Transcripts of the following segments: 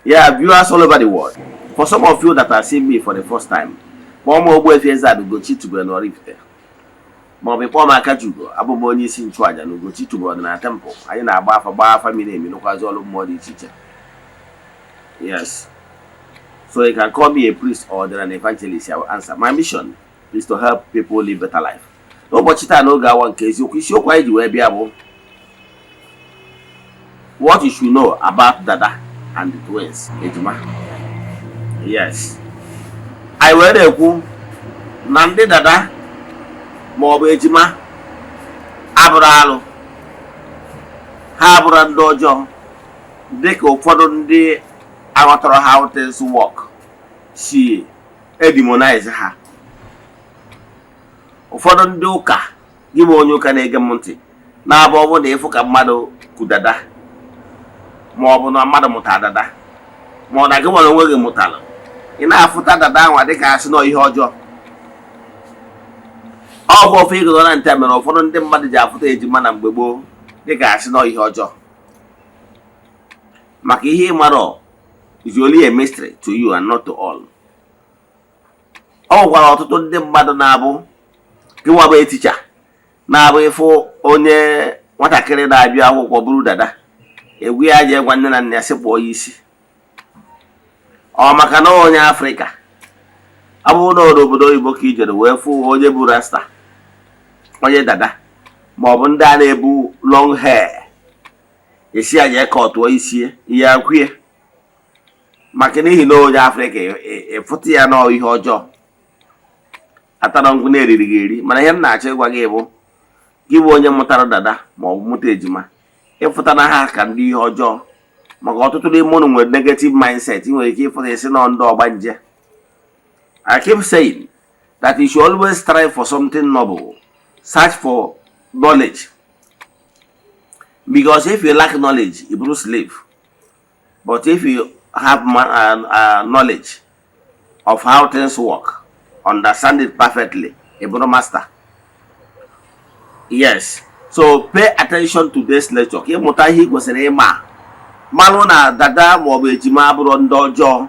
Yeah, viewers all over the world. For some of you that are seeing me for the first time, Momo Ogbuefi Eze-Ana Ugochi tubelu n'Oraifite. Ma ọ bụ kpọọ m Akajugo, abụ m onye isi nchụaja na Ugochi tubelu na temple. Anyị na-agba afa miri emi n'ụkwazị ọrụ mmụọ dị iche iche. Yes. So you can call me a priest or an evangelist. I will answer. My mission is to help people live better life. N'ụbọchị taa n'oge awa nke eziokwu isiokwu anyị ji wee bịa bụ what you should know about Dada and the twins, Ejima. Yes. I were ekwu na ndị Dada ma ọ bụ Ejima abụrụ alụ. Ha abụrụ ndị ọjọọ dịka ụfọdụ ndị aghọtara how things work si edemonize ha. Ụfọdụ ndị ụka gị ma onye ụka na-ege m ntị na-abụ ọ bụ na ịfụ ka mmadụ ku Dada ma ọ bụ na mmadụ mụta Dada ma ọ na gị nwere onwe gị mụtara ị na-afụta Dada anwa dịka asị nọ ihe ọjọọ. Ọ bụ ofe ịgụrụ na nte mere ụfọdụ ndị mmadụ ji afụta Ejima na mgbe gboo dịka asị nọ ihe ọjọọ maka ihe ịmara is only a mystery to you and not to all. Ọ gwara ọtụtụ ndị mmadụ na-abụ gị nwa bụ eticha na-abụ ịfụ onye nwatakịrị na-abịa akwụkwọ buru Dada egwu ya ji gwa nne na nna ya sị kpụọ ya isi. Ọ maka na onye Afrịka abụrụ na obodo oyibo ka ijere wee fụ onye bụ rasta onye Dada ma ọ bụ ndị a na-ebu long hair esi ya jee ka ọ tụọ isi ihe akwụye maka n'ihi na onye Afrịka ịfụta ya nọ ihe ọjọọ atara ngwụ na-eriri gị eri. Mana ihe m na-achọ ịgwa gị bụ gị bụ onye mụtara Dada ma ọ bụ mụta Ejima ịfụta na ha ka ndị ihe ọjọọ maka ọtụtụ n'ime unu nwere negative mindset. Ị nwere ike ịfụta isi nọ ndị ọgbanje. I keep saying that you should always strive for something noble, search for knowledge, because if you lack knowledge you become slave, but if you have knowledge of how things work, understand it perfectly, you become master. Yes, so pay attention to this lecture. Ịmụta ihe kwesịrị ịma mmanụ na Dada ma ọ bụ Ejima abụrụ ndị ọjọọ,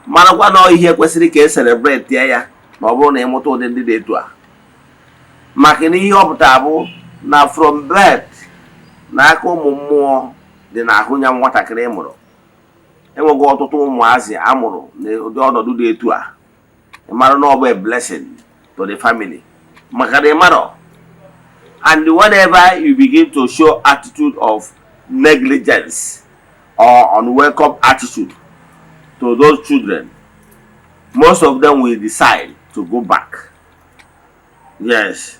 marakwa na ihe kwesịrị ka celebrate ya ma ọ bụrụ na ịmụta ụdị ndị dị etu a. Maka na ihe ọ pụtara bụ na from birth na aka ụmụ mmụọ dị n'ahụ nya nwatakịrị mụrụ. Enwego ọtụtụ ụmụazị amụrụ n'ụdị ọnọdụ dị etu a. Ịmara na ọ bụ a blessing to the family. Maka na ịmara, and whenever you begin to show attitude of negligence or unwelcome attitude to those children, most of them will decide to go back. Yes,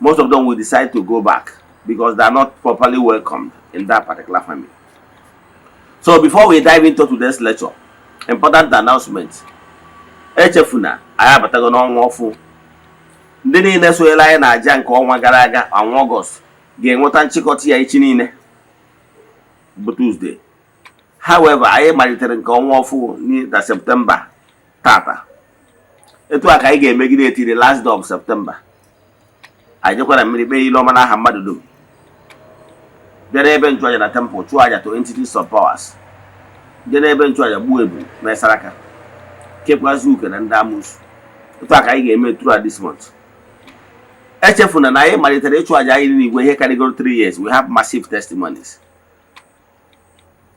most of them will decide to go back because they are not properly welcomed in that particular family. So before we dive into today's lecture, important announcement. Echefuna anyị abatago n'ọnwa ọfụ. Ndị niile sonyela anyị na-aja nke ọnwa gara aga ọnwa Ọgọst ga-enweta nchịkọta ya echi niile bụ Tuesday. However, anyị malitere nke ọnwa ọfụ na Septemba tata. Etu a ka anyị ga-emegide etiri last day of September. Anyị jekwara mmiri kpee ile ọma n'aha mmadụ dum. Bịara ebe nchụaja na temple chụọ aja to entities of powers. Bịara ebe nchụaja gbuo ebu mesara aka. Kepụazị uke na ndị amụsụ. Etu a ka anyị ga-eme throughout this month. Echefuna na anyị malitere ịchụ aja anyị n'igwe ihe karịgoro 3 years. We have massive testimonies.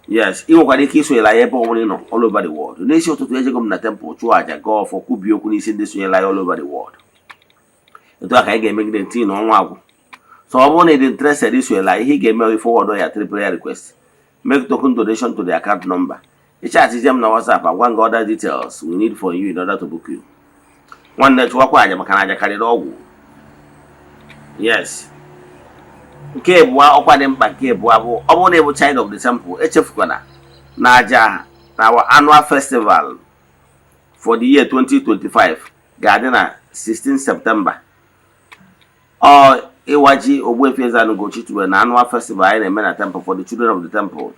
Yes, ị nwekwara ike isonyela anyị ebe ọbụla ị nọ all over the world. N'isi ụtụtụ ejego m na temple chụọ aja gaa ọfọ kwubi okwu n'isi ndị sonyela anyị all over the world. Etu a ka anyị ga-emegide ntị n'ọnwa agwụ. So ọ bụrụ na ị dị interested isonyela anyị, ihe ị ga-eme forward ya 3 prayer request. Make token donation to the account number. Ịchatizie m na WhatsApp agwa gị other details we need for you in order to book you. Nwanne chụwakwa aja maka na aja karịrị ọgwụ. Yes. Nke abụọ ọkwa dị mkpa nke abụọ bụ ọ bụrụ na ị bụ child of the temple, echefukwana na aja na our annual festival for the year 2025 ga-adị na 16 September. Ọ ịwaji Ogbuefi Eze-Ana Ugochi tubelu na annual festival anyị na-eme na temple for the children of the temple.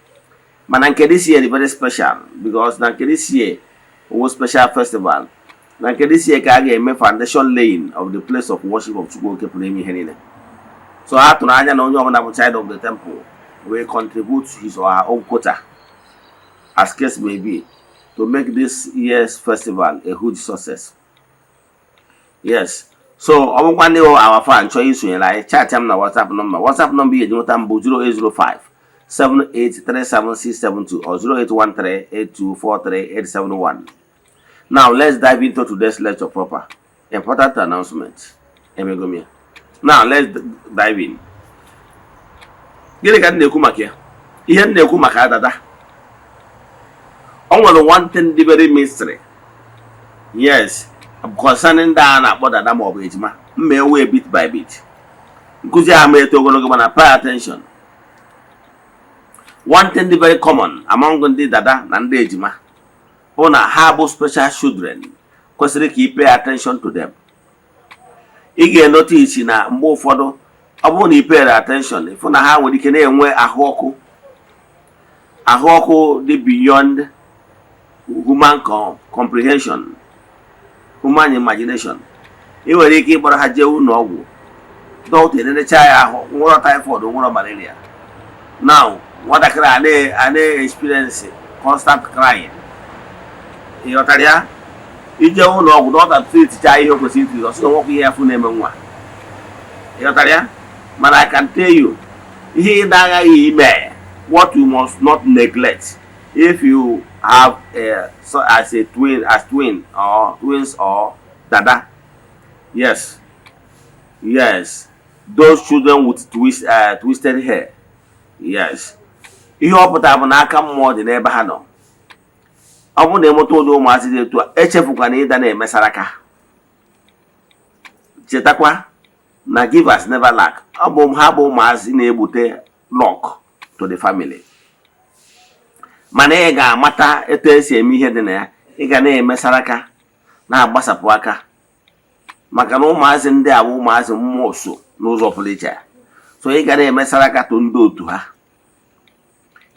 Mana nke this year is very special because na nke this year was special festival. Na nke this year ka a ga-eme foundation laying of the place of worship of Chukwu nke pụrụ ime ihe niile. So ha tụrụ anya na onye ọbụla bụ child of the temple will contribute his or her own quota as case may be, to make this year's festival a huge success. Yes. So, our fan choice like chat na WhatsApp number. WhatsApp number is 0805 7837672 or 08138243 Now, let's dive into today's lecture proper. Important announcement. Now, let's dive in. Gịnị ka m na-ekwu maka ya? Ihe m na-ekwu maka Dada. O nwere one thing dị very mystery. Yes, concerning ndị a na-akpọ Dada ma ọ bụ Ejima. M mee bit by bit. Nkụzi ha ma eto ogologo mana pay attention. One thing dị very common among ndị Dada na ndị Ejima bụ na ha bụ special children. Kwesịrị ka ị pay attention to them. Ị ga-enotice na mgbe ụfọdụ ọ bụrụ na ị pay attention, ịfụ na ha nwere ike na-enwe ahụ ọkụ dị beyond human comprehension, human imagination. Ị nwere ike ịkpọrọ ha jee ụlọ ọgwụ, dọkịta enenecha ya ahụ, nwụrọ typhoid, nwụrọ malaria. Now, nwatakịrị a na-experience constant crying. Ịghọtara ya? Ije ụlọ ọgwụ, dọkịta triticha ihe o kwesịrị iti, ọsọ nwoke ihe afụ na-eme nwa. Ịghọtara ya? But I can tell you, what you must not neglect if you have as twin or twins or Dada. Yes, those children with twisted hair. Yes, ihe ọ pụtara bụ na aka mmụọ dị n'ebe ha nọ. Ọ bụ na emụta ụdị ụmụazị dị etu a, echefukwa na ịda na-emesara aka. Chetakwa na givers never lack. Ha bụ ụmụazị na-ebute luck to the family. Mana ị ga-amata etu esi eme ihe dị na ya, ị ga na-emesara aka, na-agbasapụ aka. Maka na ụmụazị ndị a bụ ụmụazị mmụọ so n'ụzọ pụrụ iche. So ị ga na-emesara aka to ndị otu ha.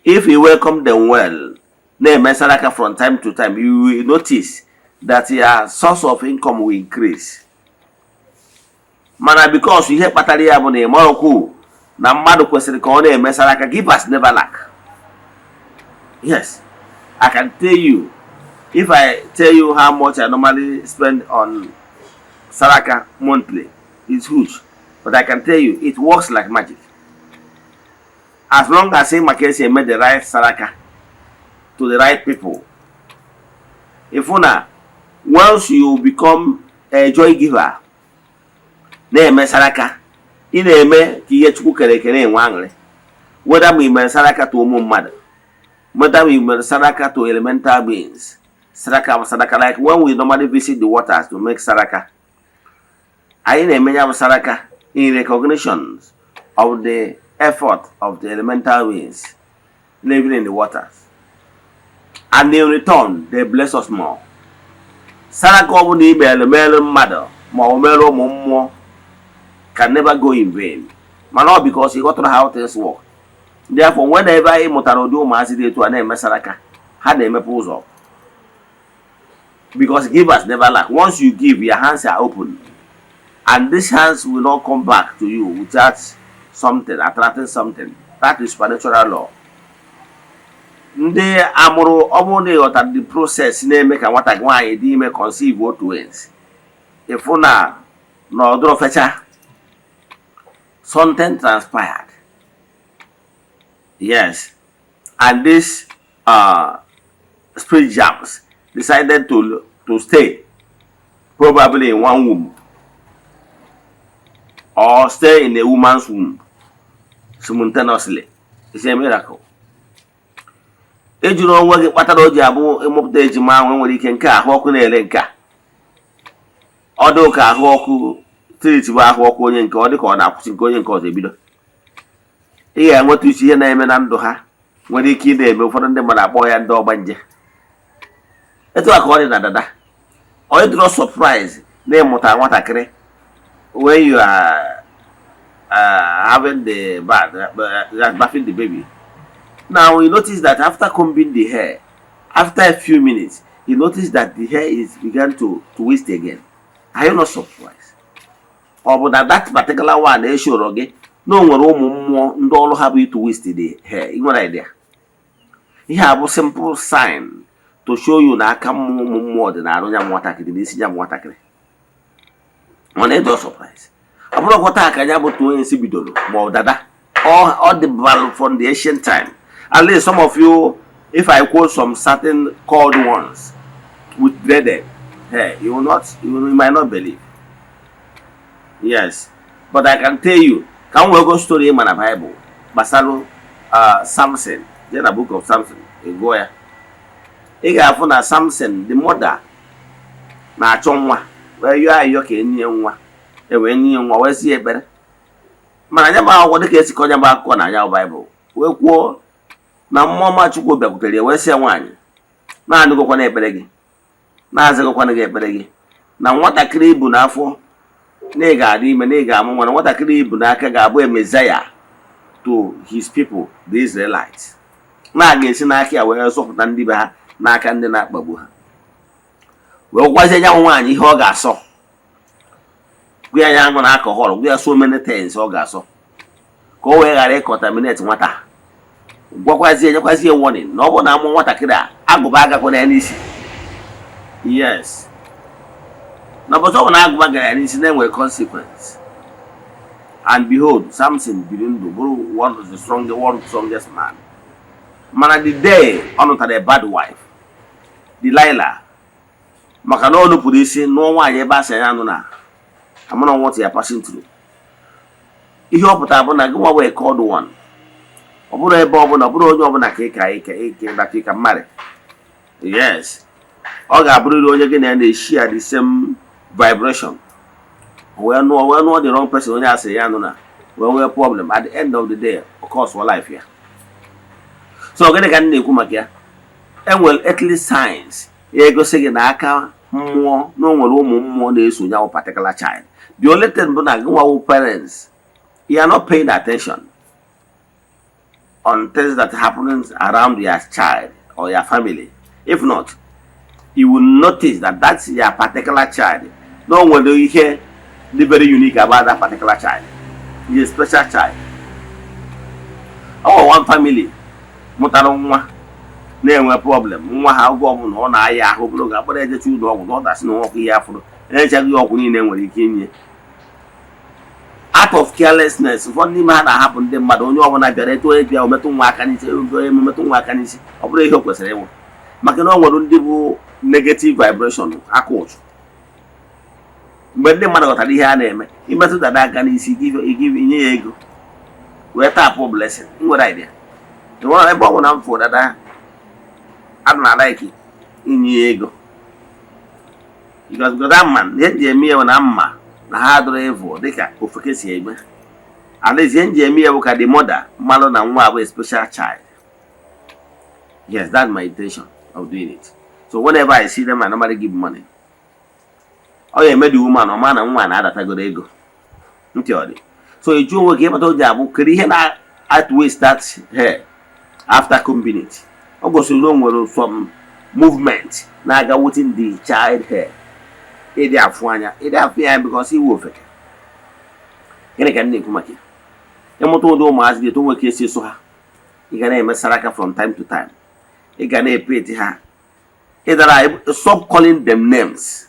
If you welcome them well, na-emesara aka from time to time, you will notice that your source of income will increase. Mana because ihe kpatara ya bụ na ịmarọkwu na mmadụ kwesịrị ka ọ na-emesara aka, givers never lack. Yes, I can tell you, if I tell you how much I normally spend on Saraka monthly, it's huge. But I can tell you, it works like magic. As long as I made the right Saraka to the right people. Once you become a joy giver, na-eme saraka, ị na-eme ka ihe Chukwu kere eke na-enwe aṅụrị. Whether we mere saraka to ụmụ mmadụ, whether we mere saraka to elemental beings, saraka like when we normally visit the waters to make saraka. Anyị na-eme ya bụ saraka in recognition of the effort of the elemental beings living in the waters. And in return, they bless us more. Saraka ọ bụ na ime elemelu mmadụ ma ọ mere ụmụ mmụọ can never go in vain. But not because you got to know how things work. Therefore, whenever you do masidi to an emesaraka, had a pulls up. Because givers never lack. Once you give, your hands are open. And these hands will not come back to you without something, attracting something. That is supernatural law. Ndị amụrụ ọbụna ịghọta the process na-eme ka nwata nwaanyị dị ime conceive otu twins. Ịfụ na ọdụrụ fecha, something transpired. Yes, and this spirit jams decided to stay probably in one womb or stay in a woman's womb simultaneously. It's a miracle. Ejuru onwe gị kpatara o ji abụ ịmụpụta ejima ahụ nwere ike nke ahụ ọkụ na-ele nke a. Ọ dị ka ahụ ọkụ trit bụ ahụ ọkụ onye nke ọ dị ka ọ na-akwụsị nke onye nke ọzọ ebido. Ị ga-enweta uche ihe na-eme na ndụ ha nwere ike ị na-eme ụfọdụ ndị mmadụ akpọ ya ndị ọgbanje. Etu a ka ọ dị na Dada. Onye dịrọ surprise na-ịmụta nwatakịrị when you are having the bathing the baby. Now you notice that after combing the hair, after a few minutes, you notice that the hair is began to twist again. Are you not surprised? Or that particular one they show again? No one ndị ọrụ ha bụ twist the hair. You know idea? Ihe a bụ simple sign to show you na aka mmụọ dị na-arụ ya nwatakịrị n'isi ya nwatakịrị. Mana ịdọ surprise. Ọ bụrụ ọkwa taa ka ya bụ onye isi bidoro ma ọ dada all the value from the ancient time. At least some of you, if I quote some certain called ones with dreaded, hey, you might not believe. Yes, but I can tell you, can we go story in the Bible? Basalo, Samson, then the book of Samson, you go here. You have na Samson, the mother, na chongwa, where you are, you can nwa, and when you are, see a better. Manajaba, what the case called about Kona, Bible. We go na mama chukwu bịakwutere wee sị nwaanyị naanị gokwana ekpere gị na-azị gokwana gị ekpere gị na nwatakịrị ibu n'afọ na ị ga-adị ime na ị ga-amụ nwa na nwatakịrị ibu n'aka ga-abụ Messiah to his people the Israelites na ga-esi n'aka ya wee zọpụta ndị be ha n'aka ndị na-akpagbu ha wee gwazie ya nwaanyị ihe ọ ga-asọ gwa ya aṅụ na alcohol gwa ya so many things ọ ga-asọ ka o wee ghara ịcontaminate nwata gwakwazie warning na ọ bụ na amụ nwatakịrị a agụba agakwana ya n'isi. Yes, na but ọ bụ na agụba gara ya n'isi na-enwere consequence. And behold, Samson biri ndụ bụrụ one of the strongest man. Mana the day ọ nụtara a bad wife, Delilah, maka na ọ nupụrụ isi nụọ nwaanyị ebe a sị ya nụ na amụna what you are passing through. Ihe ọ pụtara bụ na gị nwa wee called one. Ọ bụrụ ebe ọbụla ọ bụrụ onye ọbụla ka ị ka mmadụ. Yes, ọ ga-abụrịrị onye gị na ya na-eshare the same vibration. wee nụọ the wrong person onye asị ya nụ na wee nwee problem at the end of the day cause for life ya. So gịnị ka m na-ekwu maka ya? Enwere earthly signs egosi gị na aka mmụọ na o nwere ụmụ mmụọ na-eso ya particular child. The only thing bụ na gị nwawo parents, you are not paying attention on things that happens around your child or your family. If not, you will notice that that's your particular child. No one will hear the very unique about that particular child. He's a special child. Our one family, mụtara nwa na-enwe problem. Nwa ha ọgwụ ọbụla ọ na-aya ahụ bụrụ ga-akpọrọ eje chudo ọgwụ na ọ dasị na ọkụ ihe afụrụ enyechaghị ọgwụ niile nwere ike inye. Out of carelessness, ụfọdụ n'ime ha na-ahapụ ndị mmadụ onye ọbụla bịara eto onye bịa ometụ nwa aka n'isi metụ nwa aka n'isi ọ bụrụ ihe o kwesịrị ịnwụ maka na ọ nwere ndị bụ negative vibration aka ụtụ. Mgbe ndị mmadụ ghọtara ihe a na-eme imetụ dada aka n'isi inye ya ego wee tapụ blessing. Nwere idea enwere ebe ọ bụ na mfụ dada adụ na like inye ya ego because that man ihe ji eme ya na mma na ha adụrụ evu dịka ofeke si eme. Alaeze nji eme ya bụ ka the mother mmalụ na nwa abụ a special child. Yes, that's my intention of doing it. So whenever I see them, I normally give money. Oh yeah, made the woman or man and one that I got ego. So you do work about job, create na at waste that hair after combining it. I go so long with some movement. Now I got within the child hair. It because he will fake. Can come here? Emoto do mas get over cases so her. You can name Saraka from time to time. You can pay to her. Either I stop calling them names.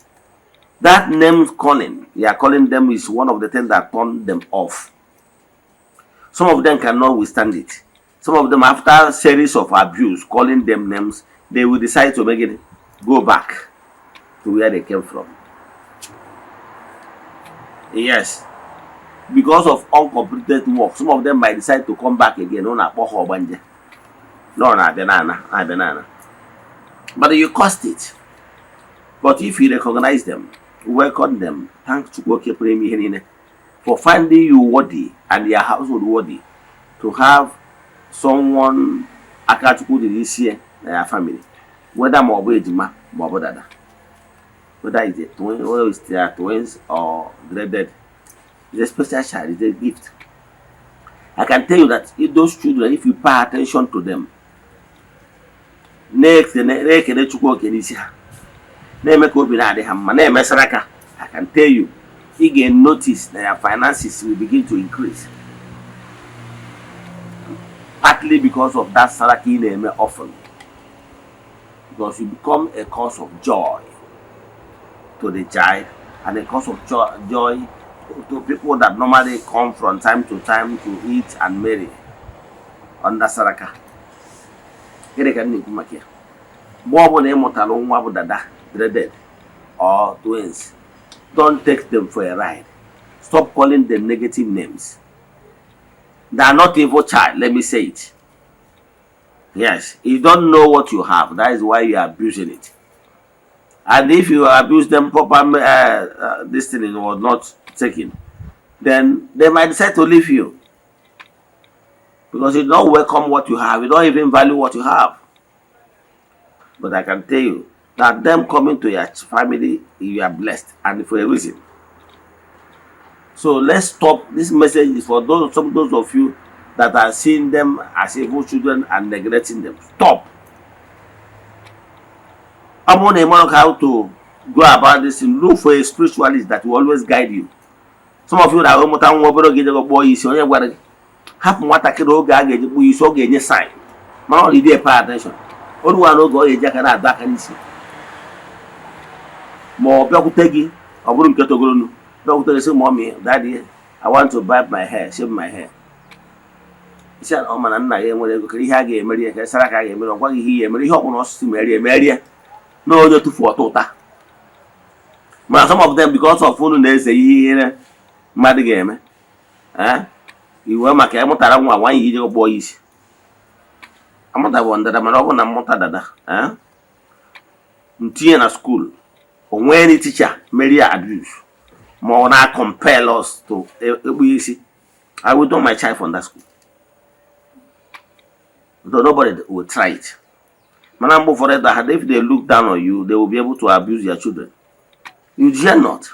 That name calling, you are calling them is one of the things that turn them off. Some of them cannot withstand it. Some of them, after a series of abuse, calling them names, they will decide to make it go back to where they came from. Yes, because of uncompleted work, some of them might decide to come back again. No, banana. But you cost it. But if you recognize them, welcome them, thanks to God for finding you worthy and your household worthy to have someone akachuku this year in your family, whether more Ejima, more Dada. Whether it's a twin, whether it's their twins or graded, it's a special child, it's a gift. I can tell you that if those children, if you pay attention to them, I can tell you, you can notice that your finances will begin to increase. Partly because of that Saraki name often. because you become a cause of joy to the child and a cause of joy to people that normally come from time to time to eat and marry under Saraka. Gịnị ka m na-ekwu maka ya? Mgbe ọbụla ị mụtara nwa bụ dada dreaded or twins, don't take them for a ride. Stop calling them negative names. They are not evil child, let me say it. Yes, you don't know what you have. That is why you are abusing it. And if you abuse them properly, this thing was not taken, then they might decide to leave you. Because you don't welcome what you have. You don't even value what you have. But I can tell you that them coming to your family, you are blessed. And for a reason. So let's stop. This message is for those of you that are seeing them as evil children and neglecting them. Stop. I'm on a man how to go about this and look for a spiritualist that will always guide you. Some of you that are boy is on happen what I can go you so get your sign. Man, only pay attention. All one go a jack and a dark and see. More Bakutegi, I wouldn't get to go. Doctor say, Mommy, Daddy, I want to barb my hair, shave my hair. He said, oh man, I'm not going to have a Maria, Saraka, what he marry us to marry a Maria. No other to for Tota. But some of them, because of food, they say, here, mad game. Eh? You were my camera 1 year boys. I'm not one that I'm not Dada. Eh? In school, or when a teacher, Maria abuse. More now compel us to easy. I will do my child from that school. Though nobody will try it. Manambo for that if they look down on you, they will be able to abuse your children. You dare not.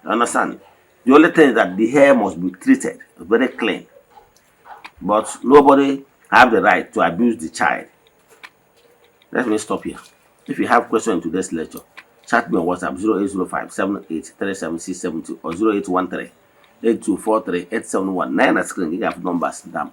You understand? The only thing is that the hair must be treated very clean. But nobody have the right to abuse the child. Let me stop here. If you have questions in today's lecture, chat me on WhatsApp 0805 78 37672 or 0813 8243 871. 9 at screen. You have numbers down.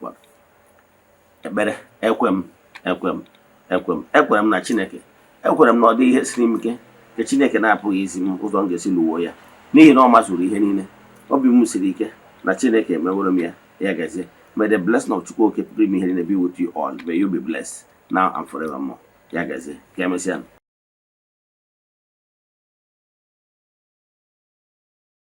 Better ekwem na Chineke. Ekwem na ọ dị ihe siri m ike ka Chineke na-apụghị isi m ụzọ m ga-esi lụọ ya. N'ihi na ọ mazuru ihe niile. Obi m siri ike na Chineke emeworo m ya. Ya gazie. May the blessing of Chukwu oke pụrụ ime ihe niile be with you all. May you be blessed now and forevermore. Ya gazie. Ka emesịa.